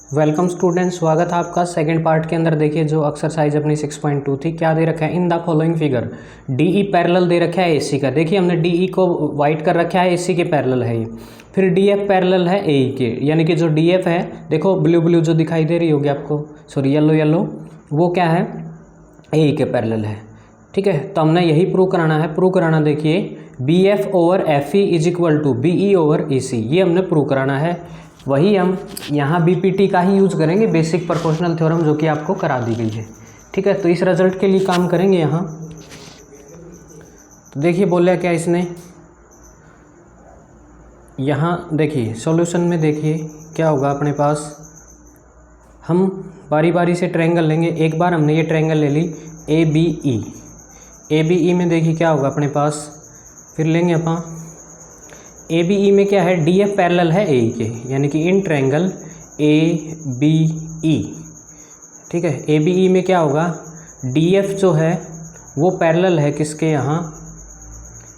Welcome student, स्वागत है आपका सेकंड पार्ट के अंदर। देखिए जो एक्सरसाइज अपनी 6.2 थी, क्या दे रखा है in the following figure. DE parallel दे रखा है एसी का। देखिए हमने डीई को वाइट कर रखा है, एसी के पैरेलल है ये। फिर डीएफ पैरेलल है एई के, यानी कि जो डीएफ है, देखो ब्लू ब्लू जो दिखाई दे रही होगी आपको, सॉरी येलो येलो, वो क्या है एई के पैरेलल है। ठीक है, तो हमने यही प्रूव कराना है। प्रूव कराना देखिए B F over F E is equal to B E over E C, ये हमने प्रूव कराना है। वही हम यहाँ बीपीटी का ही यूज़ करेंगे, बेसिक प्रोपोर्शनल थ्योरम, जो कि आपको करा दी गई है। ठीक है, तो इस रिजल्ट के लिए काम करेंगे यहाँ। तो देखिए बोला क्या इसने, यहाँ देखिए सॉल्यूशन में देखिए क्या होगा अपने पास। हम बारी बारी से ट्रायंगल लेंगे। एक बार हमने ये ट्रायंगल ले ली A B E, A B E में देखिए क्या होगा अपने पास। फिर लेंगे अपन ए बी ई में क्या है, डी एफ पैरेलल है ए के, यानी कि in triangle A B E. ठीक है, ए बी ई में क्या होगा, डी एफ जो है वो पैरेलल है किसके, यहाँ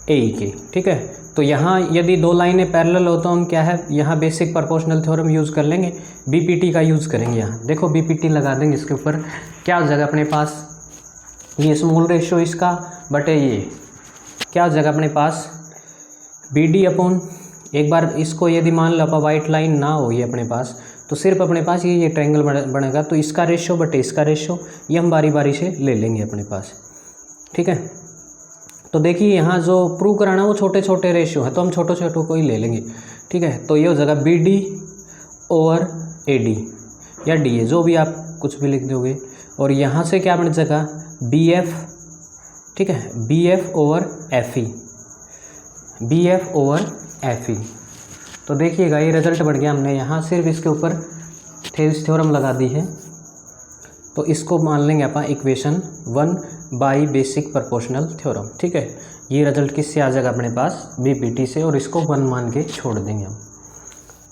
ए के। ठीक है, तो यहाँ यदि दो लाइनें पैरेलल हो तो हम क्या है, यहाँ बेसिक प्रोपोर्शनल थ्योरम यूज़ कर लेंगे, बीपीटी का यूज़ करेंगे। यहाँ देखो बीपीटी लगा देंगे इसके ऊपर। क्या हो जाएगा अपने पास, ये स्मॉल रेशियो इसका बटे ये क्या हो जाएगा अपने पास बी डी अपॉन, एक बार इसको यदि मान लो अपन वाइट लाइन ना हो ये अपने पास, तो सिर्फ अपने पास ये ट्रायंगल बनेगा, तो इसका रेशियो बटे इसका रेशियो, ये हम बारी बारी से ले लेंगे अपने पास। ठीक है, तो देखिए यहाँ जो प्रूव कराना वो छोटे छोटे रेशियो है, तो हम छोटे छोटों को ही ले लेंगे। ठीक है, तो ये हो जाएगा B D over A D या डी ए, जो भी आप कुछ भी लिख दोगे। और यहाँ से क्या बन जाएगा बी एफ, ठीक है, B F over F E, B F over F E. तो देखिएगा ये रिजल्ट बढ़ गया। हमने यहाँ सिर्फ इसके ऊपर थेल्स थ्योरम लगा दी है, तो इसको मान लेंगे अपन equation 1 by basic proportional theorem. ठीक है, ये रिजल्ट किससे आ जाएगा अपने पास, बीपीटी से, और इसको 1 मान के छोड़ देंगे हम।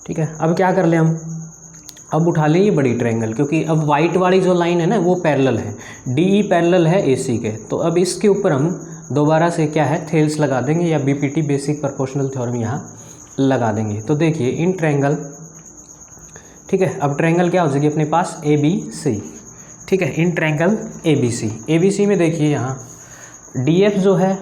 ठीक है, अब क्या कर ले हम, अब उठा लें ये बड़ी ट्रायंगल, क्योंकि अब वाइट वाली जो लाइन है ना वो पैरेलल है, डीई पैरेलल है एसी के। तो अब इसके ऊपर हम दोबारा से क्या है थेल्स लगा देंगे, या बीपीटी बेसिक प्रोपोर्शनल थ्योरम यहाँ लगा देंगे। तो देखिए इन ट्रायंगल, ठीक है, अब ट्रायंगल क्या हो जाएगी अपने पास ए बी सी। ठीक है, इन ट्रायंगल ए बी सी में देखिए यहाँ डी एफ जो है,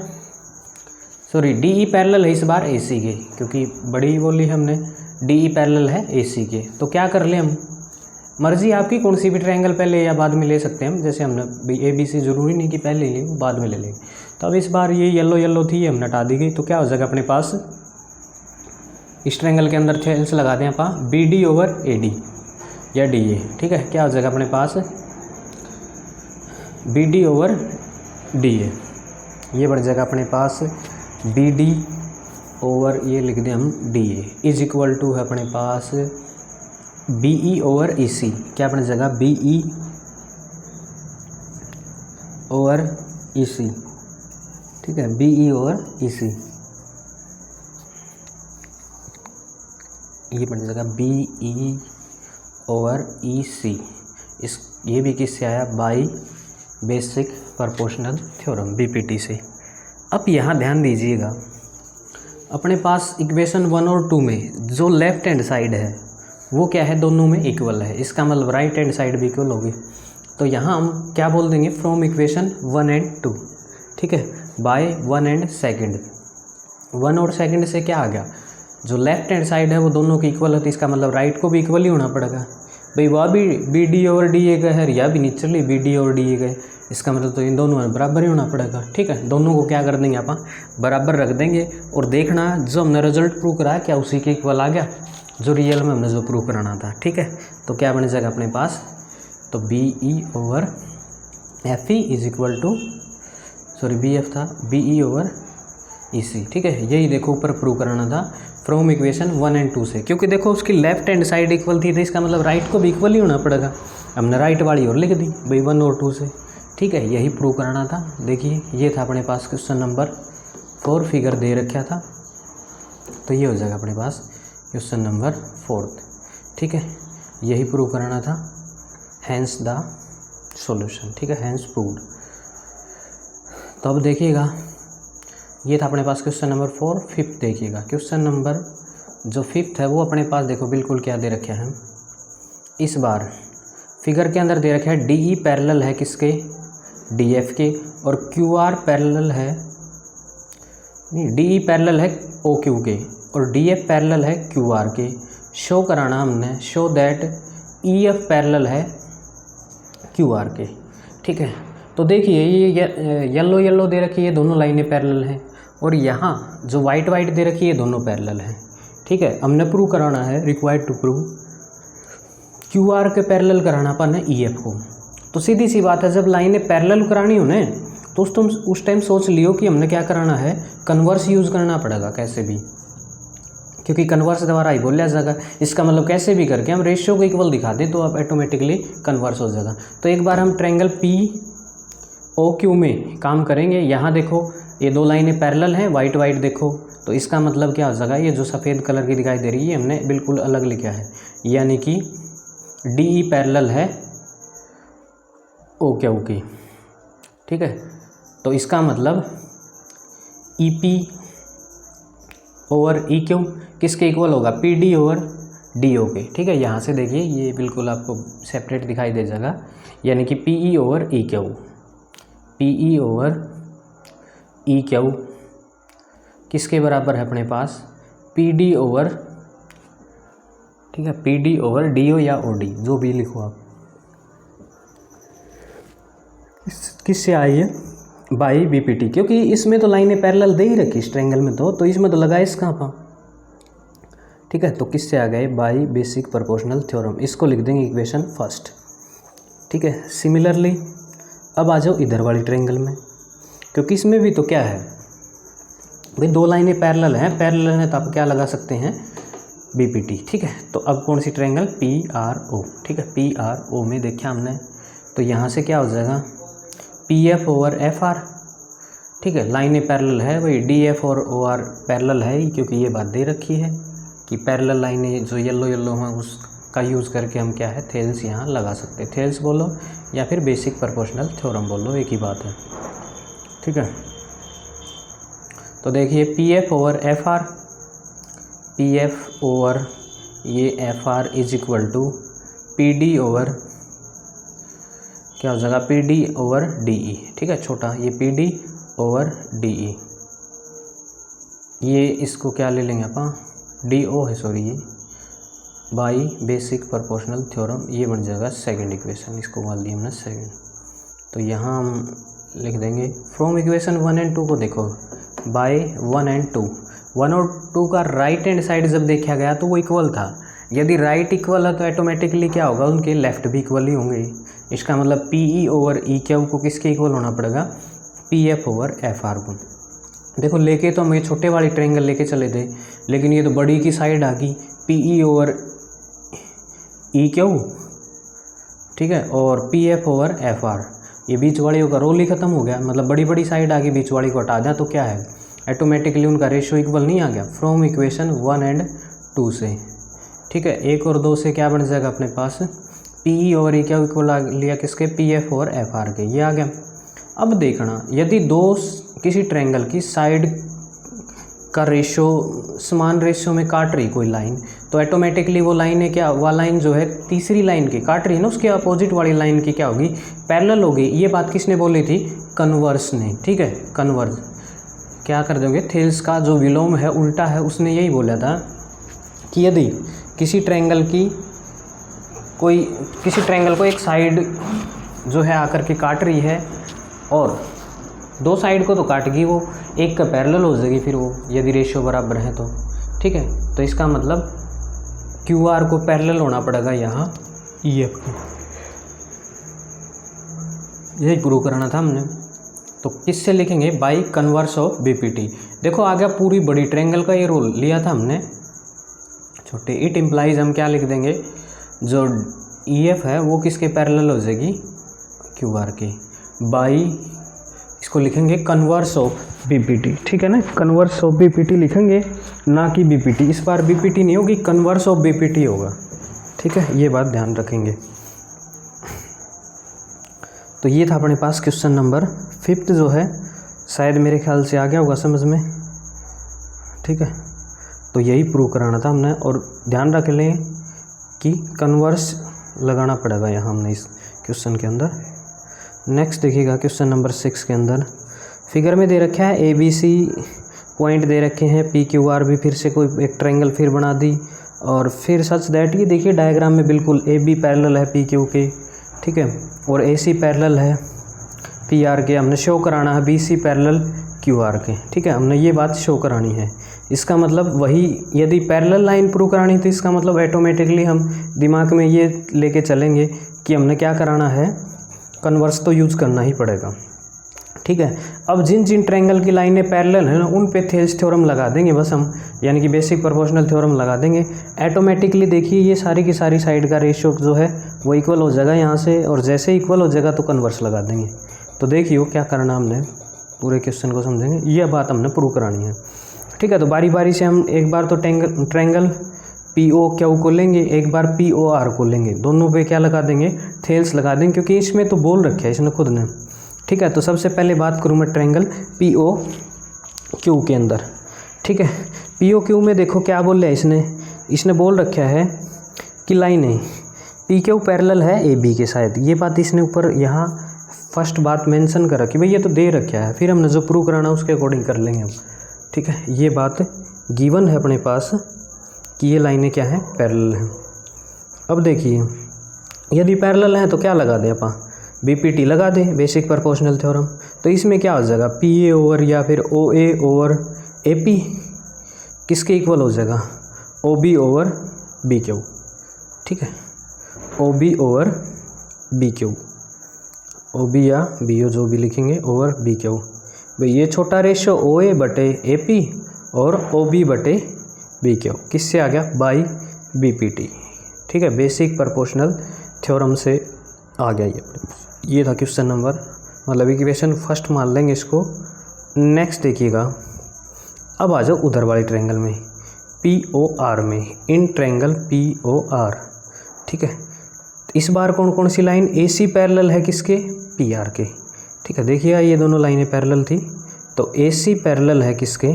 सॉरी डीई पैरेलल है इस बार ए सी के, क्योंकि बड़ी बोली हमने डीई पैरेलल है ए सी के। तो क्या कर ले हम, मर्जी आपकी, कौन सी भी ट्रायंगल पहले या बाद में ले सकते हैं हम, जैसे हमने ए बी सी जरूरी नहीं कि पहले ले, बाद में ले लेंगे। तो अब इस बार ये येलो येलो थी, ये हम हटा दी गई। तो क्या हो जाएगा अपने पास, इस ट्रायंगल के अंदर थेल्स लगा दें अपन B D over A D या डी ए। ठीक है, क्या हो जाएगा अपने पास B D over D A, ये बढ़ जाएगा अपने पास बी डी ओवर, ये लिख दें हम D A is equal to है अपने पास बी ई ओवर ई सी। क्या बन जाएगा B E over E C. ठीक है, B E over E C, ये बन जाएगा बी ई ओवर ई सी। इस ये भी किससे आया, by basic proportional theorem BPT से। अब यहाँ ध्यान दीजिएगा, अपने पास इक्वेशन 1 और 2 में जो लेफ्ट हैंड साइड है वो क्या है, दोनों में इक्वल है, इसका मतलब राइट हैंड साइड भी इक्वल होगी। तो यहाँ हम क्या बोल देंगे, फ्रॉम इक्वेशन 1 एंड 2। ठीक है, बाय 1 एंड सेकंड, 1 और सेकंड से क्या आ गया, जो लेफ्ट हैंड साइड है वो दोनों की इक्वल है, तो इसका मतलब राइट को भी इक्वल ही होना पड़ेगा भाई। वह भी बी डी और डी ए का है, या भी नीचे बी डी और डी ए का है, इसका मतलब तो इन दोनों में बराबर ही होना पड़ेगा। ठीक है, दोनों को क्या कर देंगे अपन, बराबर रख देंगे, और देखना जो हमने रिजल्ट प्रूव कराया क्या उसी के इक्वल आ गया, जो रियल में हमने जो प्रूव कराना था। ठीक है, तो क्या बन जाएगा अपने पास, तो B E over F E is equal to, sorry B F था, B E over E C. ठीक है, यही देखो ऊपर प्रूव कराना था फ्रॉम इक्वेशन 1 एंड 2 से, क्योंकि देखो उसकी लेफ्ट हैंड साइड इक्वल थी, तो इसका मतलब राइट को भी इक्वल ही होना पड़ेगा। हमने राइट वाली और लिख दी भाई 1 और 2 से। ठीक है, यही प्रूव कराना था। देखिए ये था अपने पास क्वेश्चन नंबर 4, फिगर दे रखा था, तो ये हो जाएगा अपने पास क्वेश्चन नंबर 4। ठीक है, यही प्रूव कराना था, हैंस द सॉल्यूशन। ठीक है, हैंस प्रूव्ड। तो अब देखिएगा ये था अपने पास क्वेश्चन नंबर 4। फिफ्थ देखिएगा, क्वेश्चन नंबर जो फिफ्थ है वो अपने पास देखो बिल्कुल क्या दे रखे हैं, इस बार फिगर के अंदर दे रखा है DE पैरेलल है किसके, DF के, और QR पैरेलल है, नहीं DE पैरेलल है OQ के और DF पैरेलल है QR के। शो कराना हमने, शो दैट EF पैरेलल है QR के। ठीक है, तो देखिए ये येलो येलो दे रखी है, दोनों लाइनें पैरेलल हैं, और यहाँ जो वाइट वाइट दे रखी है दोनों पैरेलल हैं। ठीक है, हमने प्रूव कराना है, रिक्वायर्ड टू प्रूव QR के पैरेलल कराना अपन है EF को। तो सीधी सी बात है, जब लाइनें पैरेलल करानी हो ना तो उस टाइम सोच लियो कि हमने क्या कराना है, कन्वर्स यूज़ करना पड़ेगा कैसे भी, क्योंकि कन्वर्स द्वारा ही बोला जाएगा। इसका मतलब कैसे भी करके हम रेशियो को इक्वल दिखा दें तो आप ऑटोमेटिकली कन्वर्स हो जाएगा। तो एक बार हम ट्रायंगल POQ में काम करेंगे। यहाँ देखो ये दो लाइनें पैरेलल हैं, वाइट वाइट देखो, तो इसका मतलब क्या हो जाएगा, ये जो सफ़ेद कलर की दिखाई दे रही है हमने बिल्कुल अलग लिखा है, यानी कि DE पैरेलल है OQ की। ठीक है, तो इसका मतलब EP ओवर EQ किसके इक्वल होगा, PD ओवर DO के। ठीक है, यहाँ से देखिए ये बिल्कुल आपको सेपरेट दिखाई दे जाएगा, यानी कि PE over EQ, PE over EQ किसके बराबर है अपने पास, PD ओवर, ठीक है, PD ओवर DO या OD, जो भी लिखो आप। किससे आई है, बाई BPT, क्योंकि इसमें तो लाइनें पैरेलल दे ही रखी इस ट्रायंगल में, तो इसमें तो लगा इसका कहाँ। ठीक है, तो किससे आ गए, बाई बेसिक प्रोपोर्शनल थ्योरम। इसको लिख देंगे इक्वेशन फर्स्ट। ठीक है, सिमिलरली अब आ जाओ इधर वाली ट्रायंगल में, क्योंकि इसमें भी तो क्या है भाई, दो लाइनें पैरेलल हैं तो आप क्या लगा सकते हैं, BPT। ठीक है, तो अब कौन सी ट्रायंगल, PRO। ठीक है, PRO में देखा हमने, तो यहाँ से क्या हो जाएगा, PF ओवर FR। ठीक है, लाइनें पैरेलल है भाई, DF और OR पैरेलल है ही, क्योंकि ये बात दे रखी है कि पैरेलल लाइनें जो येलो येलो हैं उसका यूज़ करके हम क्या है, थेल्स यहाँ लगा सकते हैं। थेल्स बोलो या फिर बेसिक प्रोपोर्शनल थ्योरम बोलो, एक ही बात है। ठीक है, तो देखिए PF over FR, PF over ये FR is equal to PD over क्या हो जाएगा, PD ओवर DE। ठीक है, छोटा ये PD ओवर DE, ये इसको क्या ले लेंगे अपन, DO है सॉरी, ये बाई बेसिक प्रोपोर्शनल थ्योरम, ये बन जाएगा सेकंड इक्वेशन, इसको मान लिया हमने सेकंड। तो यहाँ हम लिख देंगे फ्रॉम इक्वेशन 1 और 2 को देखो, बाय 1 और 2, 1 और 2 का राइट हैंड साइड जब देखा गया तो वो इक्वल था। यदि राइट इक्वल है तो ऑटोमेटिकली क्या होगा, उनके लेफ्ट भी इक्वल ही होंगे। इसका मतलब PE ओवर EQ को किसके इक्वल होना पड़ेगा, PF ओवर FR को। देखो लेके तो हम ये छोटे वाली ट्रायंगल लेके चले थे, लेकिन ये तो बड़ी की साइड आ गई, PE ओवर EQ, ठीक है, और PF ओवर FR, ये बीच वाली का रोल ही खत्म हो गया, मतलब बड़ी बड़ी साइड आ गई, बीच वाली को हटा दें तो क्या है, ऑटोमेटिकली उनका रेशियो इक्वल नहीं आ गया फ्रॉम इक्वेशन 1 और 2 से। ठीक है, 1 और 2 से क्या बन जाएगा अपने पास, PE ओवर EQ इक्वल आ लिया किसके, PF ओवर FR के, ये आ गया। अब देखना, यदि किसी ट्रायंगल की साइड का रेशियो समान रेशियो में काट रही कोई लाइन, तो ऑटोमेटिकली वो लाइन है क्या, वह लाइन जो है तीसरी लाइन की काट रही है ना, उसके अपोजिट वाली लाइन की क्या होगी, पैरेलल होगी। ये बात किसने बोली थी, कन्वर्स ने। ठीक है, कन्वर्स क्या कर दोगे, थेल्स का जो विलोम है उल्टा है, उसने यही बोला था कि यदि किसी ट्रायंगल को एक साइड जो है आकर के काट रही है, और दो साइड को तो काटेगी वो, एक का पैरेलल हो जाएगी फिर वो, यदि रेशियो बराबर है तो। ठीक है, तो इसका मतलब QR को पैरेलल होना पड़ेगा यहाँ EF को, यही प्रूव कराना था हमने। तो किससे लिखेंगे, बाई कन्वर्स ऑफ BPT। देखो आ गया पूरी बड़ी ट्रायंगल का ये रोल लिया था हमने, छोटे इट इम्प्लाइज हम क्या लिख देंगे, जो EF है वो किसके पैरेलल हो जाएगी, QR के, बाई इसको लिखेंगे कन्वर्स ऑफ BPT। ठीक है ना, कन्वर्स ऑफ BPT लिखेंगे, ना कि BPT। इस बार BPT नहीं होगी, कन्वर्स ऑफ BPT होगा। ठीक है, ये बात ध्यान रखेंगे। तो ये था अपने पास क्वेश्चन नंबर 5 जो है, शायद मेरे ख्याल से आ गया होगा समझ में। ठीक है, तो यही प्रूव कराना था हमने, और ध्यान रख लें कि कन्वर्स लगाना पड़ेगा यहाँ हमने इस क्वेश्चन के अंदर। नेक्स्ट देखिएगा क्वेश्चन नंबर 6 के अंदर फिगर में दे रखा है ABC पॉइंट दे रखे हैं, PQR भी फिर से कोई एक ट्रायंगल फिर बना दी, और फिर सच दैट ये देखिए डायग्राम में बिल्कुल AB पैरेलल है PQ के, ठीक है, और AC पैरेलल है PR के। हमने शो कराना है BC पैरेलल QR के, ठीक है, हमने ये बात शो करानी है। इसका मतलब वही, यदि पैरेलल लाइन प्रूव करानी तो इसका मतलब ऑटोमेटिकली हम दिमाग में ये लेके चलेंगे कि हमने क्या कराना है, कन्वर्स तो यूज़ करना ही पड़ेगा, ठीक है। अब जिन जिन ट्रायंगल की लाइनें पैरेलल हैं ना उन पे थेल्स थ्योरम लगा देंगे बस हम, यानी कि बेसिक प्रोपोर्शनल थ्योरम लगा देंगे। ऑटोमेटिकली देखिए ये सारी की सारी साइड का रेशियो जो है वो इक्वल हो जाएगा यहाँ से, और जैसे इक्वल हो जाएगा तो कन्वर्स लगा देंगे। तो देखिए क्या करना हमने, पूरे क्वेश्चन को समझेंगे, यह बात हमने प्रूव करानी है, ठीक है। तो बारी बारी से हम एक बार तो ट्रायंगल POQ को लेंगे, एक बार POR को लेंगे, दोनों पे क्या लगा देंगे, थेल्स लगा देंगे, क्योंकि इसमें तो बोल रखे है इसने खुद ने, ठीक है। तो सबसे पहले बात करूँ मैं ट्रायंगल POQ के अंदर, ठीक है। POQ में देखो क्या बोल रहा है इसने बोल रखा है कि लाइनें PQ पैरेलल है AB के, शायद ये बात इसने ऊपर यहाँ फर्स्ट बात मेंशन कर रखी, भाई ये तो दे रखा है, फिर हमने जो प्रूव कराना उसके अकॉर्डिंग कर लेंगे हम, ठीक है। ये बात गिवन है अपने पास कि ये लाइनें क्या हैं, पैरेलल हैं। अब देखिए यदि पैरेलल हैं तो क्या लगा दें अपन, BPT लगा दें, बेसिक प्रोपोर्शनल थ्योरम। तो इसमें क्या हो जाएगा, PA ओवर या फिर OA ओवर AP किसके इक्वल हो जाएगा, OB ओवर BQ, ठीक है, OB ओवर BQ, OB या BO जो भी लिखेंगे ओवर BQ। भाई ये छोटा रेशियो OA बटे AP और OB बटे BQ किससे आ गया, बाई BPT, ठीक है, बेसिक प्रोपोर्शनल थ्योरम से आ गया ये था क्वेश्चन नंबर, मतलब इक्वेशन फर्स्ट मान लेंगे इसको। नेक्स्ट देखिएगा, अब आ जाओ उधर वाले ट्रायंगल में POR में, इन ट्रायंगल POR, ठीक है। इस बार कौन कौन सी लाइन AC पैरेलल है किसके, PR के, ठीक है। देखिएगा ये दोनों लाइनें पैरेलल थी, तो AC पैरेलल है किसके,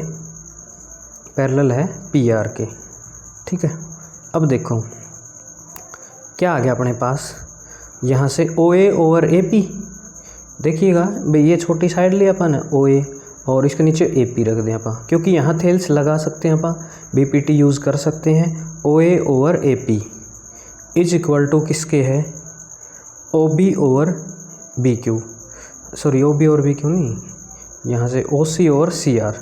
पैरेलल है PR के, ठीक है। अब देखो क्या आ गया अपने पास, यहाँ से OA ओवर AP, देखिएगा भाई ये छोटी साइड लिया अपन OA और इसके नीचे AP रख दें अपन, क्योंकि यहाँ थेल्स लगा सकते हैं अपन, BPT यूज़ कर सकते हैं। OA over AP is equal to किसके है, OB over BQ, sorry OB over BQ नहीं, यहाँ से OC ओवर CR,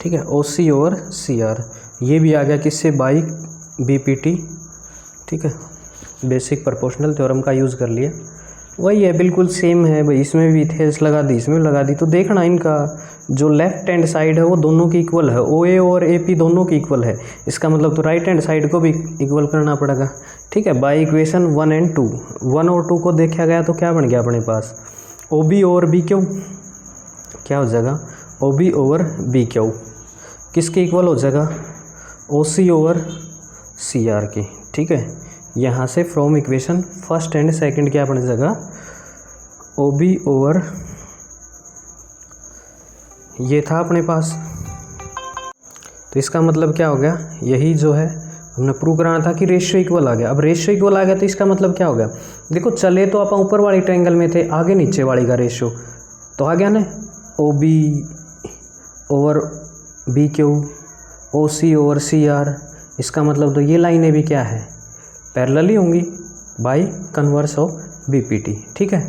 ठीक है, OC ओवर CR, ये भी आ गया किससे, बाई BPT, ठीक है, बेसिक प्रोपोर्शनल थ्योरम का यूज़ कर लिया। वही है, बिल्कुल सेम है भाई, इसमें भी थेल्स लगा दी, इसमें भी लगा दी। तो देखना इनका जो लेफ्ट हैंड साइड है वो दोनों की इक्वल है, OA और AP दोनों की इक्वल है, इसका मतलब तो राइट हैंड साइड को भी इक्वल करना पड़ेगा, ठीक है। बाई इक्वेशन 1 और 2, 1 और 2 को देखा गया तो क्या बन गया अपने पास, OB ओवर BQ क्या हो जाएगा, OB ओवर BQ किसके इक्वल हो जाएगा, OC ओवर CR के, ठीक है। यहाँ से from equation first and second क्या बन जाएगा, OB ओवर, ये था अपने पास। तो इसका मतलब क्या हो गया, यही जो है हमने प्रूव कराना था कि रेशियो इक्वल आ गया। अब रेशियो इक्वल आ गया तो इसका मतलब क्या हो गया, देखो चले तो अपन ऊपर वाली ट्रायंगल में थे, आगे नीचे वाली का रेशियो तो आ गया ना, OB over BQ, OC over CR, इसका मतलब तो ये लाइनें भी क्या है, पैरेलल ही होंगी बाई कन्वर्स ऑफ BPT, ठीक है।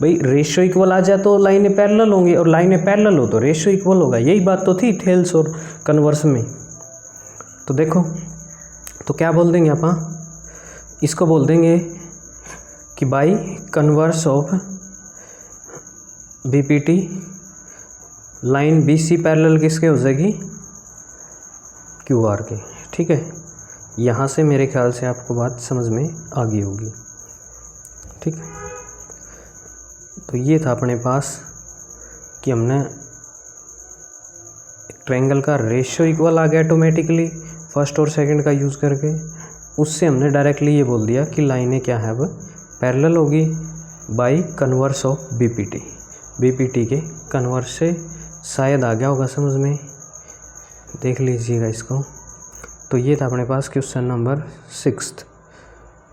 भाई रेशियो इक्वल आ जाए तो लाइनें पैरेलल होंगी, और लाइनें पैरेलल हो तो रेशियो इक्वल होगा, यही बात तो थी थेल्स और कन्वर्स में। तो देखो तो क्या बोल देंगे अपन, इसको बोल देंगे कि by converse of BPT line BC parallel किसके हो जाएगी, QR के, ठीक है। यहाँ से मेरे ख्याल से आपको बात समझ में आ गई होगी, ठीक है। तो ये था अपने पास कि हमने ट्रायंगल का रेशियो इक्वल आ गया ऑटोमेटिकली फर्स्ट और सेकंड का यूज़ करके, उससे हमने डायरेक्टली ये बोल दिया कि लाइनें क्या है अब पैरेलल होगी बाई कन्वर्स ऑफ BPT के कन्वर्स से, शायद आ गया होगा समझ में, देख लीजिएगा इसको। तो ये था अपने पास क्वेश्चन नंबर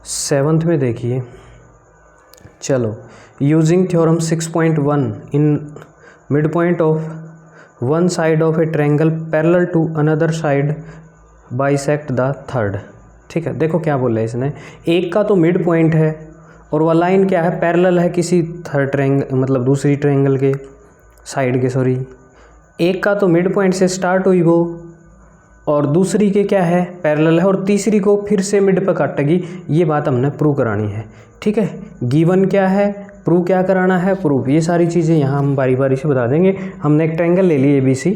7th में देखिए, चलो, using theorem 6.1 in mid point of one side of a triangle parallel to another side bisect the third. ठीक है, देखो क्या बोला है इसने, एक का तो मिड पॉइंट है और वह लाइन क्या है, पैरेलल है किसी थर्ड ट्रायंगल, मतलब दूसरी ट्रायंगल के साइड के, सॉरी, एक का तो मिड पॉइंट से स्टार्ट हुई वो और दूसरी के क्या है, पैरेलल है, और तीसरी को फिर से मिड पर काटेगी। ये बात हमने प्रूव करानी है। ठीक है, गिवन क्या है, प्रूव क्या कराना है, प्रूफ, ये सारी चीज़ें यहाँ हम बारी बारी से बता देंगे। हमने एक ट्रायंगल ले लिया ABC,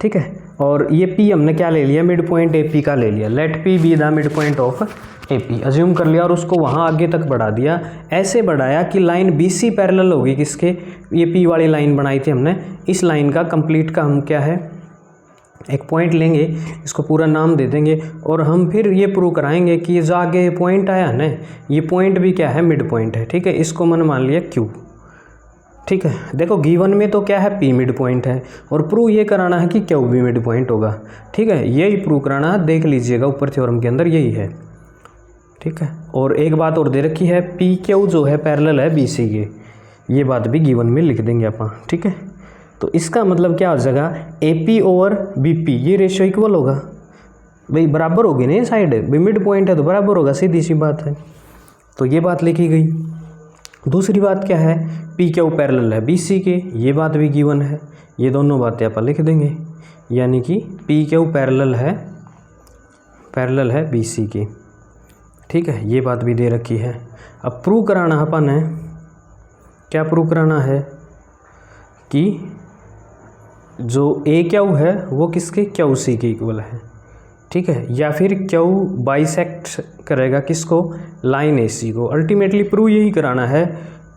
ठीक है, और ये P हमने क्या ले लिया, मिड पॉइंट AP का ले लिया। Let P be the mid point of AP, assume कर लिया और उसको वहाँ आगे तक बढ़ा दिया। ऐसे बढ़ाया कि लाइन BC पैरेलल होगी किसके, ये P वाली लाइन बनाई थी हमने, इस लाइन का कंप्लीट का हम क्या है, एक पॉइंट लेंगे, इसको पूरा नाम दे देंगे और हम फिर ये प्रूव कराएंगे कि जो आगे पॉइंट आया ना, ये पॉइंट भी क्या है, मिड पॉइंट है। ठीक है, इसको मैंने मान लिया Q। ठीक है, देखो गिवन में तो क्या है, P मिड पॉइंट है और प्रूव ये कराना है कि Q भी मिड पॉइंट होगा। ठीक है, यही प्रूव कराना है, देख लीजिएगा ऊपर थ्योरम के अंदर यही है। ठीक है, और एक बात और दे रखी है, PQ जो है पैरेलल है BC के, ये बात भी गिवन में लिख देंगे अपन। ठीक है, तो इसका मतलब क्या हो जाएगा, AP ओवर BP, ये रेशियो इक्वल होगा, भाई बराबर होगी ना ये साइड, भाई मिड पॉइंट है तो बराबर होगा, सीधी सी बात है। तो ये बात लिखी गई। दूसरी बात क्या है, PQ पैरेलल है BC के, ये बात भी गिवन है, ये दोनों बातें अपन लिख देंगे, यानी कि PQ पैरेलल है BC के। ठीक है, ये बात भी दे रखी है। अब प्रूव कराना अपन है, क्या प्रूव कराना है कि जो AQ है वो किसके, QC के इक्वल है। ठीक है, या फिर Q बाइसेक्ट करेगा किसको, लाइन AC को। अल्टीमेटली प्रूव यही कराना है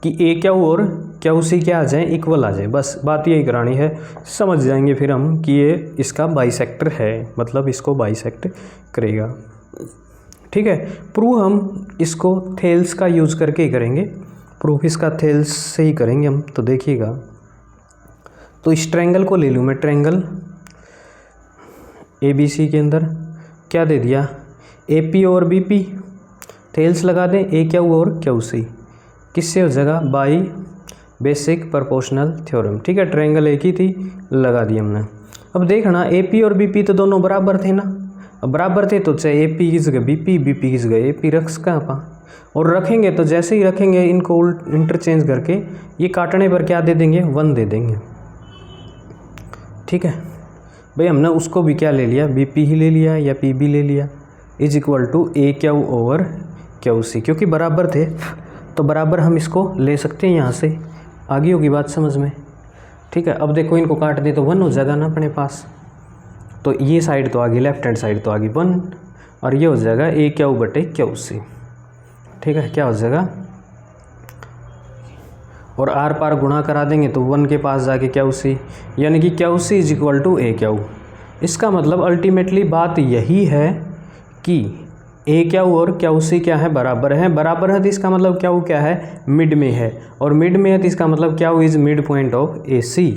कि AQ और QC क्या आ जाए, इक्वल आ जाए, बस बात यही करानी है। समझ जाएंगे फिर हम कि ये इसका बाइसेक्टर है, मतलब इसको बाइसेक्ट करेगा। ठीक है, प्रूव हम इसको थेल्स का यूज़ करके ही करेंगे, प्रूफ इसका थेल्स से ही करेंगे हम। तो देखिएगा, तो इस ट्रायंगल को ले लूँ मैं, ट्रायंगल ABC के अंदर क्या दे दिया, AP और BP, थेल्स लगा दें AQ और QC, किससे हो जाएगा, बाई बेसिक प्रोपोर्शनल थ्योरम। ठीक है, ट्रायंगल एक ही थी, लगा दी हमने। अब देखना AP और BP तो दोनों बराबर थे ना, अब बराबर थे तो चाहे AP की जगह BP की जगह AP रख सका अपन, और रखेंगे तो जैसे ही रखेंगे इनको इंटरचेंज करके ये काटने पर क्या दे देंगे, 1 दे देंगे। ठीक है भाई, हमने उसको भी क्या ले लिया, BP ही ले लिया या PB ले लिया, is equal to AQ over QC, क्योंकि बराबर थे तो बराबर हम इसको ले सकते हैं यहाँ से। आगे होगी बात समझ में। ठीक है, अब देखो इनको काट दे तो 1 हो जाएगा ना अपने पास, तो ये साइड तो आ गई, लेफ्ट हैंड साइड तो आ गई 1, और ये हो जाएगा AQ बटे QC। ठीक है, क्या हो जाएगा, और आर पार गुणा करा देंगे तो 1 के पास जाके QC, यानी कि QC is equal to AQ। इसका मतलब अल्टीमेटली बात यही है कि AQ और QC क्या है, बराबर है। बराबर है तो इसका मतलब Q क्या है, मिड में है, और मिड में है तो इसका मतलब Q is mid point of AC,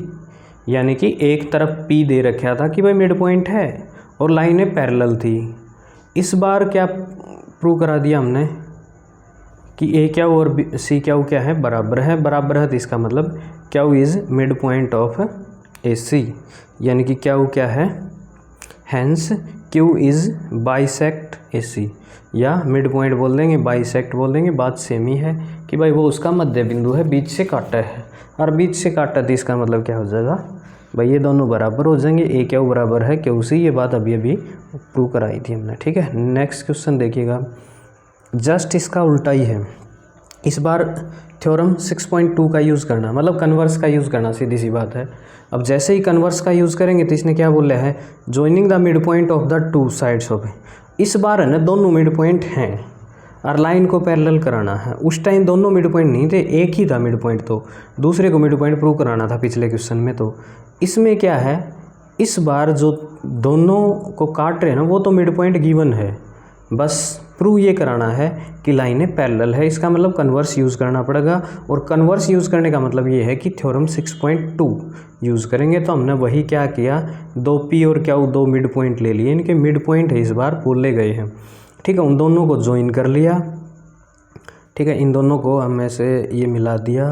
यानी कि एक तरफ P दे रखा था कि भाई मिड पॉइंट है और लाइनें पैरेलल थी। इस बार क्या प्रूव करा दिया हमने कि AQ और CQ क्या है, बराबर है। बराबर है तो इसका मतलब Q is mid point of AC, यानी कि Q क्या है, hence Q is bisect AC, या मिड पॉइंट बोल देंगे, बाइसेक्ट बोल देंगे, बात सेम ही है कि भाई वो उसका मध्य बिंदु है, बीच से काटा है, और बीच से काटा तो इसका मतलब क्या हो जाएगा भाई, ये दोनों बराबर हो जाएंगे, AQ बराबर है QC। ये बात अभी प्रूव कराई थी हमने। ठीक है, नेक्स्ट क्वेश्चन देखिएगा, जस्ट इसका उल्टा ही है। इस बार थ्योरम 6.2 का यूज़ करना, मतलब कन्वर्स का यूज़ करना, सीधी सी बात है। अब जैसे ही कन्वर्स का यूज़ करेंगे तो इसने क्या बोला है, joining the mid point of the two sides of. इस बार है ना दोनों मिड पॉइंट हैं और लाइन को पैरेलल कराना है। उस टाइम दोनों मिड पॉइंट नहीं थे, एक ही था मिड पॉइंट, तो दूसरे को मिड पॉइंट प्रूव कराना था पिछले क्वेश्चन में। तो इसमें क्या है, इस बार जो दोनों को काट रहे हैं ना वो तो मिड पॉइंट गिवन है, बस प्रूव ये कराना है कि लाइनें पैरेलल है। इसका मतलब कन्वर्स यूज़ करना पड़ेगा, और कन्वर्स यूज़ करने का मतलब ये है कि थ्योरम 6.2 यूज़ करेंगे। तो हमने वही क्या किया, 2P और Q दो मिड पॉइंट ले लिए, इनके मिड पॉइंट है इस बार बोले गए हैं। ठीक है, उन दोनों को ज्वाइन कर लिया, ठीक है। इन दोनों को हम ऐसे ये मिला दिया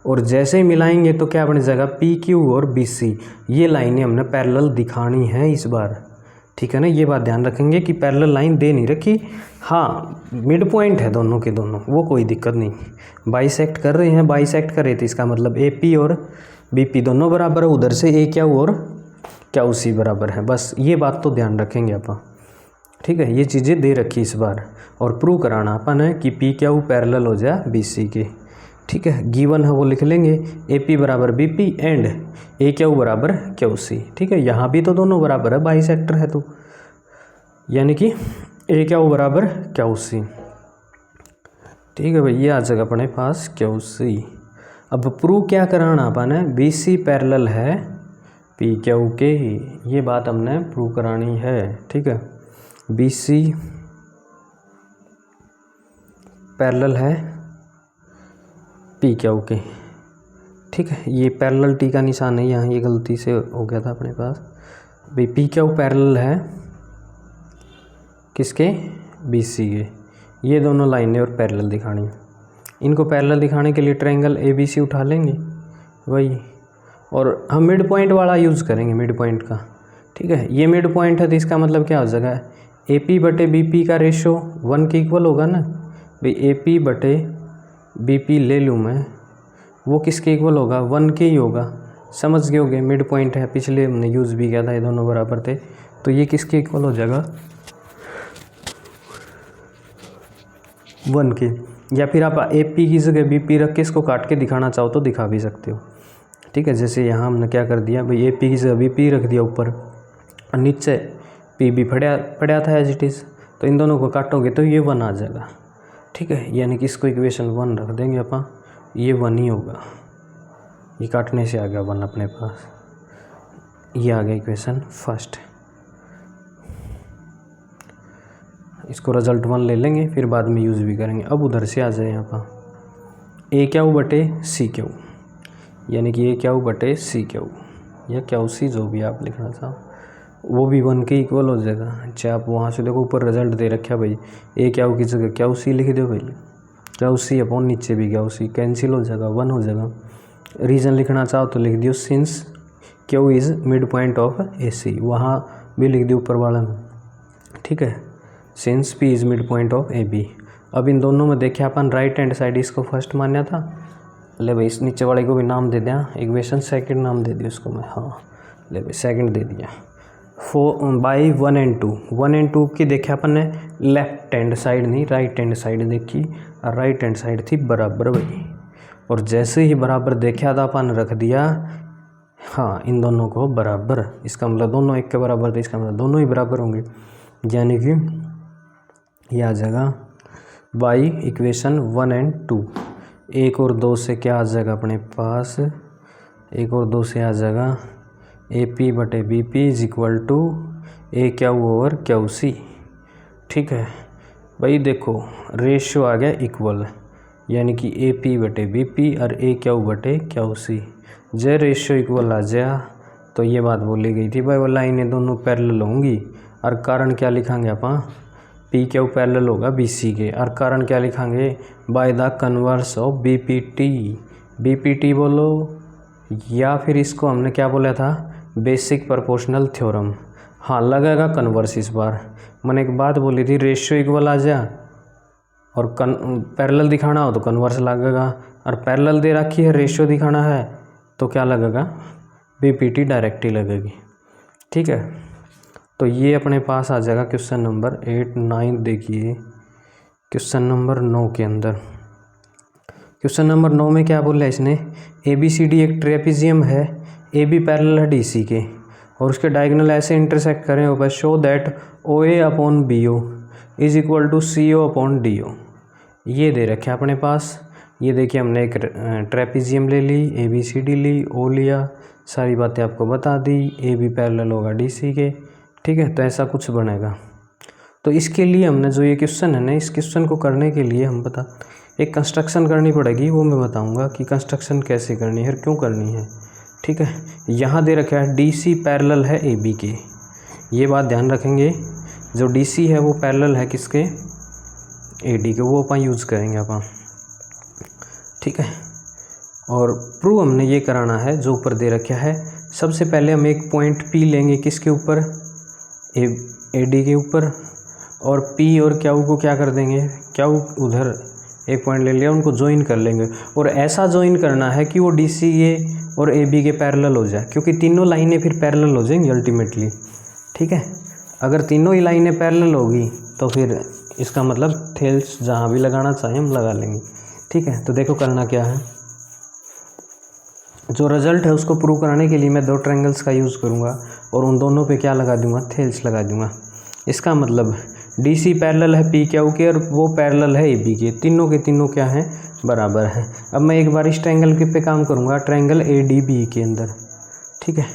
और जैसे ही मिलाएंगे तो क्या बन जाएगा, पी क्यू और बी सी, ये लाइनें हमने पैरेलल दिखानी है इस बार, ठीक है ना। ये बात ध्यान रखेंगे कि पैरेलल लाइन दे नहीं रखी, हाँ मिड पॉइंट है दोनों के दोनों, वो कोई दिक्कत नहीं। बाइसेक्ट कर रहे हैं, बाइसेक्ट करे तो इसका मतलब ए पी और बी पी दोनों बराबर है, उधर से ए क्यू और क्यू सी बराबर है, बस ये बात तो ध्यान रखेंगे अपन, ठीक है। ये चीज़ें दे रखी इस बार और प्रूव कराना अपन है कि पी क्यू पैरेलल हो जाए बी सी के, ठीक है। गिवन है वो लिख लेंगे, ए पी बराबर B P and A Q बराबर क्यू सी, ठीक है। यहाँ भी तो दोनों बराबर है, बाइसेक्टर है तो, यानी कि ए क्यू बराबर क्यू सी, ठीक है भाई। ये आ जाएगा अपने पास क्यू सी। अब प्रूव क्या कराना अपन है, बी सी पैरेलल है पी क्यू के, ये बात हमने प्रूव करानी है, ठीक है। बी सी पैरेलल है पी क्यू के, ठीक है। ये पैरेललिटी का निशान है यहाँ, ये गलती से हो गया था अपने पास। भाई पी क्यू पैरेलल है किसके, बी सी के, ये दोनों लाइनें और पैरेलल दिखानी है। इनको पैरेलल दिखाने के लिए ट्रायंगल ए बी सी उठा लेंगे वही, और हम मिड पॉइंट वाला यूज़ करेंगे, मिड पॉइंट का, ठीक है। ये मिड पॉइंट है तो इसका मतलब क्या हो जाएगा, ए पी बटे बी पी का रेशो 1 के इक्वल होगा ना भाई। ए पी बटे बी पी ले लूँ मैं, वो किसके इक्वल होगा, 1 के ही होगा, समझ गए होगे। मिड पॉइंट है, पिछले हमने यूज़ भी किया था, ये दोनों बराबर थे, तो ये किसके इक्वल हो जाएगा, 1 के। या फिर आप ए पी की जगह बी पी रख के इसको काट के दिखाना चाहो तो दिखा भी सकते हो, ठीक है। जैसे यहाँ हमने क्या कर दिया भाई, ए पी की जगह बी पी रख दिया ऊपर, और नीचे पी भी पड़ा था एज इट इज़, तो इन दोनों को काटोगे तो ये 1 आ जाएगा, ठीक है। यानी कि इसको इक्वेशन 1 रख देंगे अपन, ये 1 ही होगा, ये काटने से आ गया 1 अपने पास, ये आ गया इक्वेशन फर्स्ट। इसको रिजल्ट 1 ले लेंगे, फिर बाद में यूज़ भी करेंगे। अब उधर से आ जाए यहाँ पर ए क्यू बटे सी क्यू, यानी कि ए क्यू बटे सी क्यू या क्यू सी, जो भी आप लिखना चाहो, वो भी 1 के इक्वल हो जाएगा। चाहे आप वहाँ से देखो ऊपर रिजल्ट दे रखा भाई, ए क्यू की जगह क्यू सी लिख दो भाई, क्यू सी अपॉन नीचे भी क्यू सी, कैंसिल हो जाएगा, 1 हो जाएगा। रीज़न लिखना चाहो तो लिख दियो since Q is mid point of A C, वहाँ भी लिख दियो ऊपर वाला में, ठीक है। Since P is mid point of A B. अब इन दोनों में देखे अपन राइट हैंड साइड इसको फर्स्ट माना था, ले भाई इस नीचे वाले को भी नाम दे दिया, इक्वेशन सेकंड नाम दे दिया उसको मैं, हाँ ले भाई सेकंड दे दिया। 4 बाई 1 and 2, 1 and 2 की देखे अपन ने लेफ्ट हैंड साइड नहीं राइट हैंड साइड देखी, और राइट हैंड साइड थी बराबर भाई, और जैसे ही बराबर देखा था अपन रख दिया, हाँ इन दोनों को बराबर, इसका मतलब दोनों एक के बराबर थे, इसका मतलब दोनों ही बराबर होंगे, यानी कि यह आ जाएगा बाई इक्वेशन 1 and 2। 1 और 2 से क्या आ जाएगा अपने पास, 1 और 2 से आ जाएगा ए पी बटे B P is equal to A Q over Q C, ठीक है भाई। देखो रेशियो आ गया इक्वल, यानी कि ए पी बटे बी पी और ए क्यू बटे क्यू सी, जे रेशियो इक्वल आ जाए तो ये बात बोली गई थी भाई, वो लाइनें दोनों पैरेलल होंगी। और कारण क्या लिखांगे अपन, पी क्यू पैरेलल होगा बी सी के, और कारण क्या लिखांगे, by the converse of B P T, B P T बोलो, या फिर इसको हमने क्या बोला था, बेसिक प्रोपोर्शनल थ्योरम, हाँ लगेगा कन्वर्स इस बार। मैंने एक बात बोली थी, रेशियो इक्वल आ जाए और पैरेलल दिखाना हो तो कन्वर्स लगेगा, और पैरेलल दे रखी है रेशियो दिखाना है तो क्या लगेगा, बीपीटी डायरेक्ट ही लगेगी, ठीक है। तो ये अपने पास आ जाएगा क्वेश्चन नंबर 8, 9 देखिए क्वेश्चन नंबर 9 के अंदर। क्वेश्चन नंबर 9 में क्या बोला है इसने, ए बी सी डी एक ट्रेपेजियम है, ए बी पैरेलल है डी सी के, और उसके डायगोनल ऐसे इंटरसेक्ट करें ऊपर, show that O A upon B O is equal to C O upon D O. ये दे रखे अपने पास, ये देखिए हमने एक ट्रेपेजियम ले ली, ए बी सी डी ली, ओ लिया, सारी बातें आपको बता दी, ए बी पैरेलल होगा डी सी के, ठीक है। तो ऐसा कुछ बनेगा। तो इसके लिए हमने जो ये क्वेश्चन है ना, इस क्वेश्चन को करने के लिए हम बता एक कंस्ट्रक्शन करनी पड़ेगी, वो मैं बताऊंगा कि कंस्ट्रक्शन कैसे करनी है, क्यों करनी है, ठीक है। यहाँ दे रखा है डी सी पैरेलल है ए बी के, ये बात ध्यान रखेंगे, जो डी सी है वो पैरेलल है किसके, ए डी के, वो अपन यूज़ करेंगे अपन, ठीक है। और प्रूव हमने ये कराना है जो ऊपर दे रखा है। सबसे पहले हम एक पॉइंट P लेंगे, किसके ऊपर, AD के ऊपर, और P और Q को क्या कर देंगे, Q उधर एक पॉइंट ले लिया, उनको ज्वाइन कर लेंगे। और ऐसा ज्वाइन करना है कि वो DCA और AB के पैरेलल हो जाए, क्योंकि तीनों लाइनें फिर पैरेलल हो जाएंगी अल्टीमेटली। ठीक है, अगर तीनों ही लाइनें पैरेलल होगी तो फिर इसका मतलब थेल्स जहाँ भी लगाना चाहें हम लगा लेंगे। ठीक है, तो देखो करना क्या है। जो रिजल्ट है उसको प्रूव कराने के लिए मैं दो ट्रायंगल्स का यूज़ करूँगा और उन दोनों पे क्या लगा दूँगा, थेल्स लगा दूँगा। इसका मतलब DC पैरेलल है PQ के और वो पैरेलल है AB के, तीनों के तीनों क्या हैं, बराबर है। अब मैं एक बार इस ट्रायंगल के पे काम करूँगा, ट्रायंगल ADB के अंदर। ठीक है,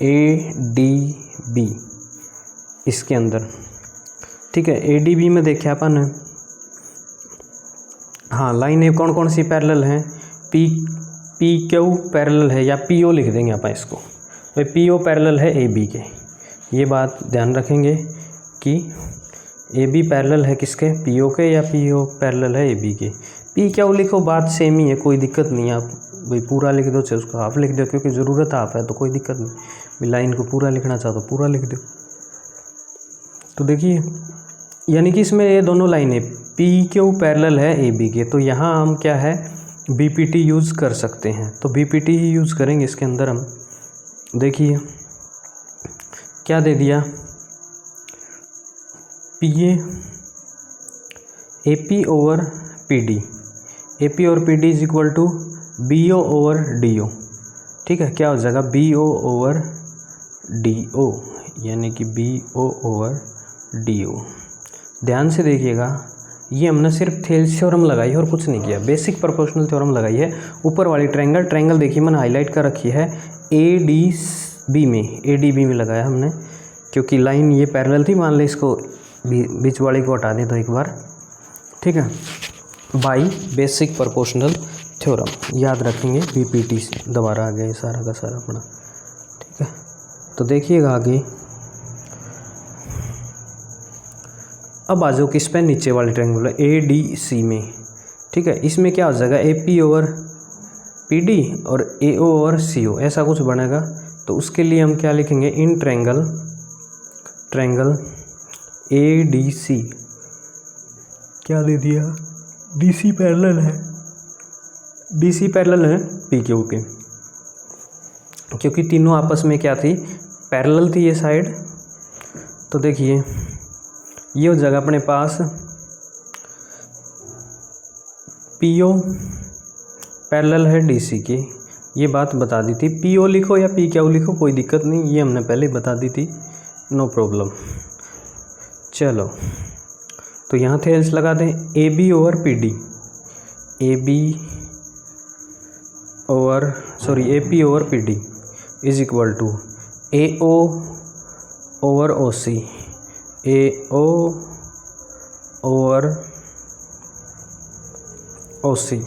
ADB इसके अंदर। ठीक है, ADB में देखे अपन, हाँ लाइनें कौन कौन सी पैरेलल हैं, PQ पैरेलल है, या PO लिख देंगे अपन इसको, भाई PO पैरेलल है AB के। ये बात ध्यान रखेंगे कि AB पैरेलल है किसके, PO के, या PO पैरेलल है AB के। PQ लिखो, बात सेम ही है, कोई दिक्कत नहीं है। आप भाई पूरा लिख दो, चाहे उसको हाफ लिख दो, क्योंकि ज़रूरत आप है तो कोई दिक्कत नहीं। भाई लाइन को पूरा लिखना चाहो तो पूरा लिख दो। तो देखिए, यानी कि इसमें ये दोनों लाइनें PQ पैरेलल है AB के, तो यहाँ हम क्या है, BPT यूज़ कर सकते हैं। तो BPT ही यूज़ करेंगे इसके अंदर हम। देखिए क्या दे दिया, PA AP over PD, AP और PD is equal to BO over DO। ठीक है, क्या हो जाएगा, BO ओवर DO, यानी कि BO ओवर DO। ध्यान से देखिएगा, ये हमने सिर्फ थेल्स थ्योरम लगाई है और कुछ नहीं किया, बेसिक प्रोपोर्शनल थ्योरम लगाई है। ऊपर वाली ट्रायंगल देखिए मैंने हाईलाइट कर रखी है, ADB में लगाया हमने, क्योंकि लाइन ये पैरेलल थी। मान ली इसको बीच वाली को हटा दें तो एक बार। ठीक है, बाई बेसिक प्रोपोर्शनल थ्योरम याद रखेंगे, BPT से दोबारा आ गया ये सारा का सारा अपना। ठीक है, तो देखिएगा आगे, अब आ जाओ किस पे, नीचे वाले ट्रायंगल ADC में। ठीक है, इसमें क्या हो जाएगा, AP ओवर PD और AO ओवर CO, ऐसा कुछ बनेगा। तो उसके लिए हम क्या लिखेंगे, इन ट्रायंगल ADC क्या दे दिया, DC पैरेलल है PQ के, क्योंकि तीनों आपस में क्या थी, पैरेलल थी ये साइड। तो देखिए ये हो जाएगा अपने पास PO पैरेलल है DC की, ये बात बता दी थी। PO लिखो या PQ लिखो कोई दिक्कत नहीं, ये हमने पहले बता दी थी, नो प्रॉब्लम। चलो तो यहाँ थेल्स लगा दें, AB over PD, AP over PD is equal to AO over OC, AO over OC।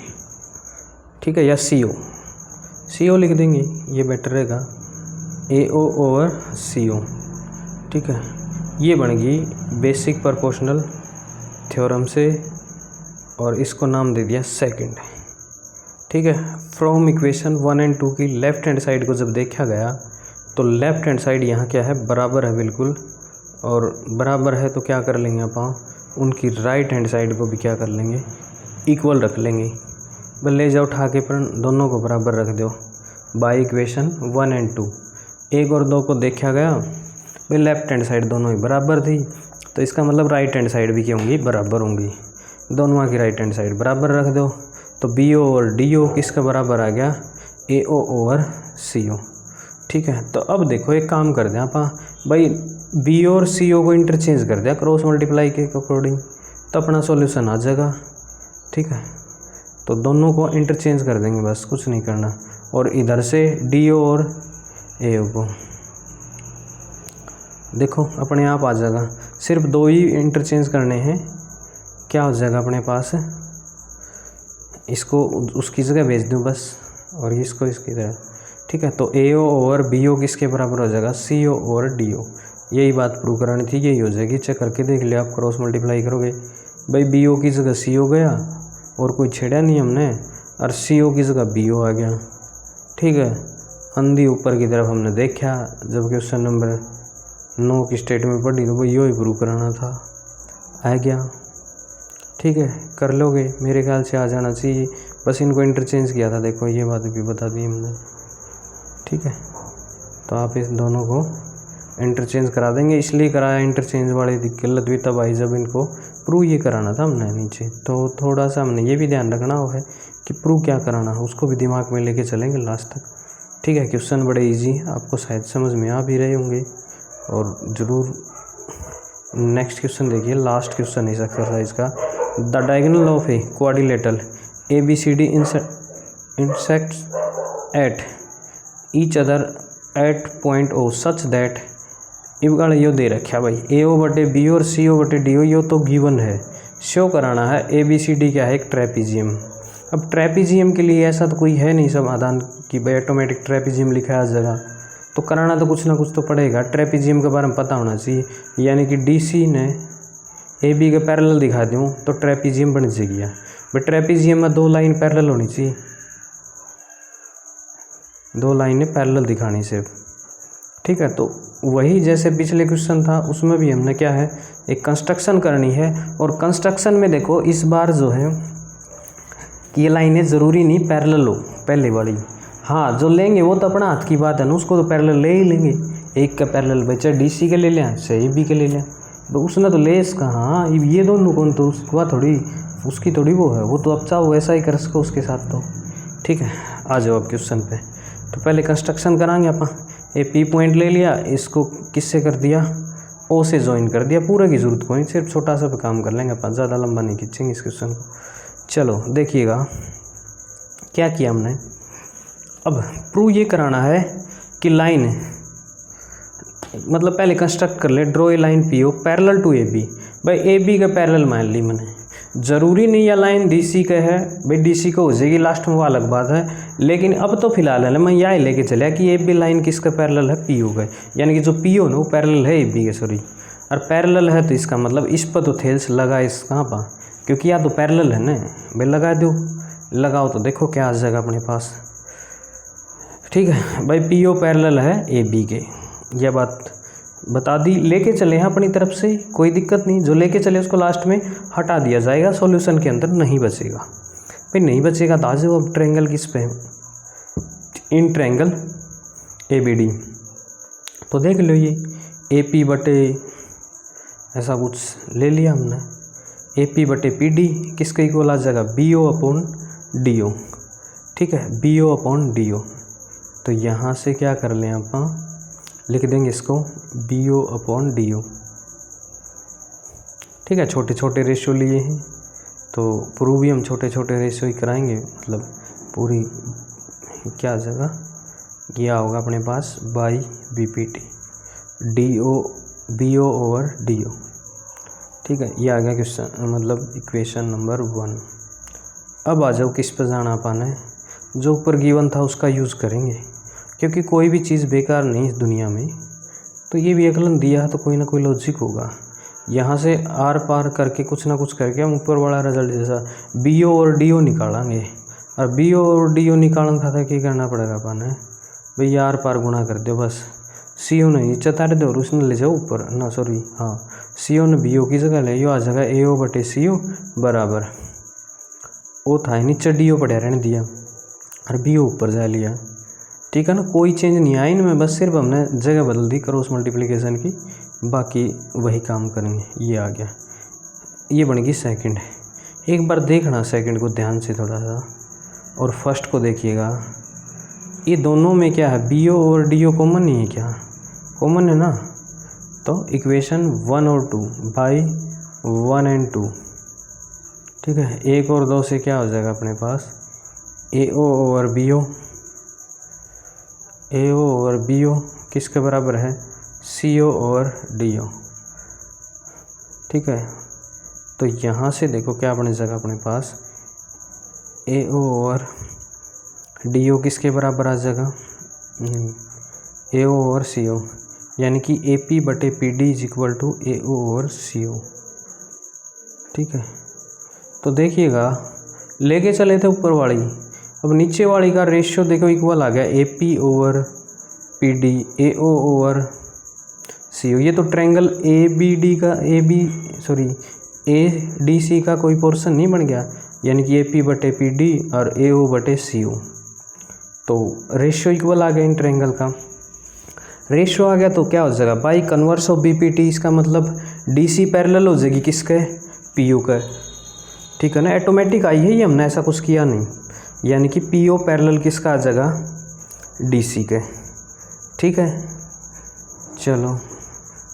ठीक है, या CO लिख देंगे, ये बेटर रहेगा, AO ओवर CO। ठीक है, ये बन गई बेसिक प्रोपोर्शनल थ्योरम से, और इसको नाम दे दिया सेकंड। ठीक है, फ्रॉम इक्वेशन 1 और 2 की लेफ्ट हैंड साइड को जब देखा गया तो लेफ्ट हैंड साइड यहाँ क्या है, बराबर है बिल्कुल, और बराबर है तो क्या कर लेंगे अपन, उनकी राइट हैंड साइड को भी क्या कर लेंगे, इक्वल रख लेंगे। बस ले जाओ उठा के, पर दोनों को बराबर रख दो बाय इक्वेशन 1 और 2। 1 और 2 को देखा गया, भाई लेफ्ट हैंड साइड दोनों ही बराबर थी, तो इसका मतलब राइट हैंड साइड भी क्या होंगी, बराबर होंगी। दोनों की राइट हैंड साइड बराबर रख दो, तो BO और DO किसका बराबर आ गया, AO ओवर CO। ठीक है, तो अब देखो एक काम कर दें आप, भाई BO और CO को इंटरचेंज कर दिया क्रॉस मल्टीप्लाई के अकॉर्डिंग, तो अपना सॉल्यूशन आ जाएगा। ठीक है, तो दोनों को इंटरचेंज कर देंगे, बस कुछ नहीं करना। और इधर से DO और AO को देखो अपने आप आ जाएगा, सिर्फ दो ही इंटरचेंज करने हैं, क्या हो जाएगा अपने पास, इसको उसकी जगह भेज दूँ बस, और इसको इसकी जगह। ठीक है, तो AO ओवर BO किसके बराबर हो जाएगा, CO ओवर DO। यही बात प्रूव करानी थी, यही हो जाएगी। चेक करके देख लिया आप, क्रॉस मल्टीप्लाई करोगे, भाई BO की जगह CO गया और कोई छेड़ा नहीं हमने, और सी ओ की जगह बी ओ आ गया। ठीक है, अंधी ऊपर की तरफ हमने देखा, जब क्वेश्चन नंबर 9 की स्टेटमेंट पढ़ी तो वो यो ही प्रूव कराना था, आ गया। ठीक है, कर लोगे, मेरे ख्याल से आ जाना चाहिए। बस इनको इंटरचेंज किया था, देखो ये बात भी बता दी हमने। ठीक है, तो आप इस दोनों को इंटरचेंज करा देंगे, इसलिए कराया इंटरचेंज वाली गलत भी तब आई जब इनको प्रूव ये कराना था हमने नीचे। तो थोड़ा सा हमने ये भी ध्यान रखना है कि प्रूव क्या कराना है, उसको भी दिमाग में लेके चलेंगे लास्ट तक। ठीक है, क्वेश्चन बड़े इजी हैं, आपको शायद समझ में आ भी रहे होंगे। और ज़रूर नेक्स्ट क्वेश्चन देखिए, लास्ट क्वेश्चन इस एक्सरसाइज का। The diagonal of a quadrilateral ABCD intersects at each other at point O such that इवगाड़ यो दे रखा भाई, AO बटे BO और CO बटे DO, यो तो गिवन है। शो कराना है ABCD क्या है, एक ट्रेपीजियम। अब ट्रेपीजियम के लिए ऐसा तो कोई है नहीं समाधान कि भाई ऑटोमेटिक ट्रेपीजियम लिखा है जगह, तो कराना तो कुछ ना कुछ तो पड़ेगा। ट्रेपीजियम के बारे में पता होना चाहिए, यानी कि DC ने AB के पैरेलल दिखा दूँ तो ट्रेपीजियम बन जाएगी। भाई ट्रेपीजियम में 2 लाइन पैरेलल होनी चाहिए, 2 लाइनें पैरेलल दिखानी सिर्फ। ठीक है, तो वही जैसे पिछले क्वेश्चन था उसमें भी हमने क्या है, एक कंस्ट्रक्शन करनी है। और कंस्ट्रक्शन में देखो इस बार जो है कि ये लाइनें ज़रूरी नहीं पैरेलल हो पहले वाली। हाँ, जो लेंगे वो तो अपना हाथ की बात है ना, उसको तो पैरेलल ले ही लेंगे। एक का पैरेलल भाई चाहे DC के ले लें चाहे AB के ले लें, तो उसने तो ले इसका, हाँ ये दोनों कौन, तो उसका थोड़ी, उसकी थोड़ी वो है, वो तो अब चाहो वैसा ही कर सको उसके साथ तो। ठीक है, आ जाओ अब क्वेश्चन पे। तो पहले कंस्ट्रक्शन कराएंगे अपन। ए P पॉइंट ले लिया, इसको किससे कर दिया, O से ज्वाइन कर दिया। पूरे की जरूरत को नहीं, सिर्फ छोटा सा पे काम कर लेंगे अपन, ज़्यादा लंबा नहीं खींचेंगे इस क्वेश्चन को। चलो देखिएगा क्या किया हमने। अब प्रूव ये कराना है कि लाइन, मतलब पहले कंस्ट्रक्ट कर ले, draw a line PO parallel to AB। भाई AB का पैरेलल मान ली मैंने, ज़रूरी नहीं है लाइन DC का है, भाई DC को हो जाएगी लास्ट में, वो अलग बात है। लेकिन अब तो फिलहाल है मैं यहाँ लेके चलिया कि AB लाइन किसका पैरेलल है, PO का, यानी कि जो PO ना वो पैरेलल है AB के, सॉरी। और पैरेलल है तो इसका मतलब इस पर तो थेल्स लगा, इस कहाँ पर, क्योंकि या तो पैरेलल है ना भाई, लगा दो, लगाओ तो देखो क्या आ जाएगा अपने पास। ठीक है भाई, PO पैरेलल है AB के, यह बात बता दी। लेके चले हैं अपनी तरफ से, कोई दिक्कत नहीं, जो लेके चले उसको लास्ट में हटा दिया जाएगा, सॉल्यूशन के अंदर नहीं बचेगा। भाई नहीं बचेगा तो आ जाओ अब ट्रायंगल किस पे, इन ट्रायंगल ABD। तो देख लो ये AP बटे ऐसा कुछ ले लिया हमने, AP बटे PD किसके इक्वल आ जाएगा, BO अपॉन DO। ठीक है, BO अपॉन DO। तो यहाँ से क्या कर लें आप, लिख देंगे इसको BO अपॉन DO। ठीक है, छोटे छोटे रेशियो लिए हैं तो प्रूव भी हम छोटे छोटे रेशियो ही कराएंगे, मतलब पूरी क्या आ जाएगा, यह होगा अपने पास by BPT BO over DO। ठीक है, ये आ गया क्वेश्चन, मतलब इक्वेशन नंबर 1। अब आ जाओ किस पर जाना पाना है, जो ऊपर गिवन था उसका यूज़ करेंगे, क्योंकि कोई भी चीज़ बेकार नहीं इस दुनिया में। तो ये भी अकलन दिया है तो कोई ना कोई लॉजिक होगा, यहाँ से आर पार करके कुछ ना कुछ करके हम ऊपर वाला रिजल्ट जैसा BO और DO निकालेंगे। और BO और DO निकालने खाता क्या करना पड़ेगा अपन है, भाई आर पार गुणा कर दो बस, CO ने नीचे तार दो और उसने ले जाओ ऊपर ना, सॉरी हाँ, CO ने BO की जगह ले, यो आ जाएगा AO बटे CO बराबर, ओ था नीचे DO पढ़ा रहने दिया और BO ऊपर जा लिया। ठीक है ना, कोई चेंज नहीं आया इनमें, बस सिर्फ हमने जगह बदल दी क्रॉस मल्टीप्लिकेशन की, बाकी वही काम करेंगे। ये आ गया, ये बन गई सेकंड। एक बार देखना सेकंड को ध्यान से थोड़ा सा, और फर्स्ट को देखिएगा, ये दोनों में क्या है, BO और DO कॉमन नहीं है क्या, कॉमन है ना, तो इक्वेशन 1 और 2 बाई 1 एंड 2। ठीक है, 1 और 2 से क्या हो जाएगा अपने पास, AO ओवर BO किसके बराबर है, CO ओवर DO। ठीक है, तो यहाँ से देखो क्या बने जाएगा अपने पास, AO ओवर DO किसके बराबर आ जाएगा, AO ओवर CO, यानी कि AP बटे PD is equal to AO over CO। ठीक है, तो देखिएगा लेके चले थे ऊपर वाली, अब नीचे वाली का रेशियो देखो इक्वल आ गया AP over PD, AO over CO। ये तो ट्रायंगल ADC का कोई पोर्शन नहीं बन गया, यानी कि AP बटे PD और AO बटे CO। तो रेशियो इक्वल आ गया इन ट्रायंगल का। रेशियो आ गया तो क्या हो जाएगा, बाई कन्वर्स ऑफ BPT, इसका मतलब DC पैरेलल हो जाएगी किसके, PO का। ठीक है ना, ऑटोमेटिक आई है ये, हमने ऐसा कुछ किया नहीं, यानी कि PO पैरेलल किसका आ जाएगा, DC के। ठीक है, चलो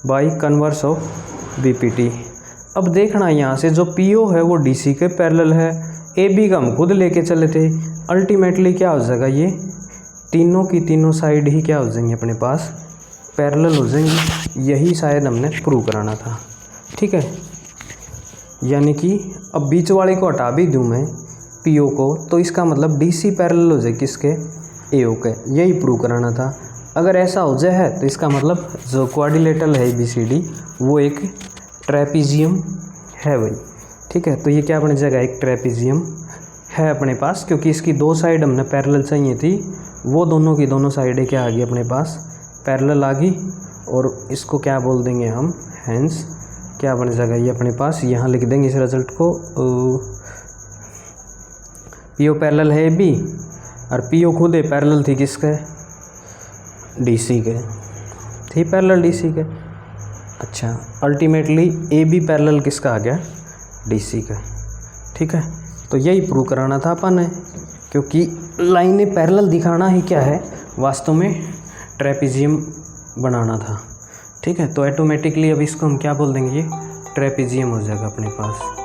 बाई कन्वर्स ऑफ BPT। अब देखना यहाँ से जो PO है वो DC के पैरेलल है, AB का हम खुद लेके चले थे। अल्टीमेटली क्या हो जाएगा, ये तीनों की तीनों साइड ही क्या हो जाएंगे अपने पास, पैरेलल हो जाएंगी। यही शायद हमने प्रूव कराना था। ठीक है, यानी कि अब बीच वाले को हटा भी दूँ मैं PO को, तो इसका मतलब DC पैरेलल हो जाए किसके, AO के। यही प्रूव कराना था। अगर ऐसा हो जाए है तो इसका मतलब जो क्वाड्रिलेटरल है ABCD वो एक ट्रेपीजियम है भाई। ठीक है, तो ये क्या बन जाएगा, एक ट्रेपीजियम है अपने पास, क्योंकि इसकी दो साइड हमने पैरेलल चाहिए थी, वो दोनों की दोनों साइडें क्या आ गई अपने पास, पैरेलल आ गई। और इसको क्या बोल देंगे हम, हेंस क्या बन जाएगा ये अपने पास, यहाँ लिख देंगे इस रिजल्ट को, PO पैरेलल है AB और PO खुद है पैरेलल थी किसके, DC के, थी पैरेलल DC के। अच्छा, अल्टीमेटली AB पैरेलल किसका आ गया, DC का। ठीक है, तो यही प्रूव कराना था अपन ने, क्योंकि लाइनें पैरेलल दिखाना ही क्या है, वास्तव में ट्रेपीजियम बनाना था। ठीक है, तो ऑटोमेटिकली अब इसको हम क्या बोल देंगे, ये ट्रेपीजियम हो जाएगा अपने पास।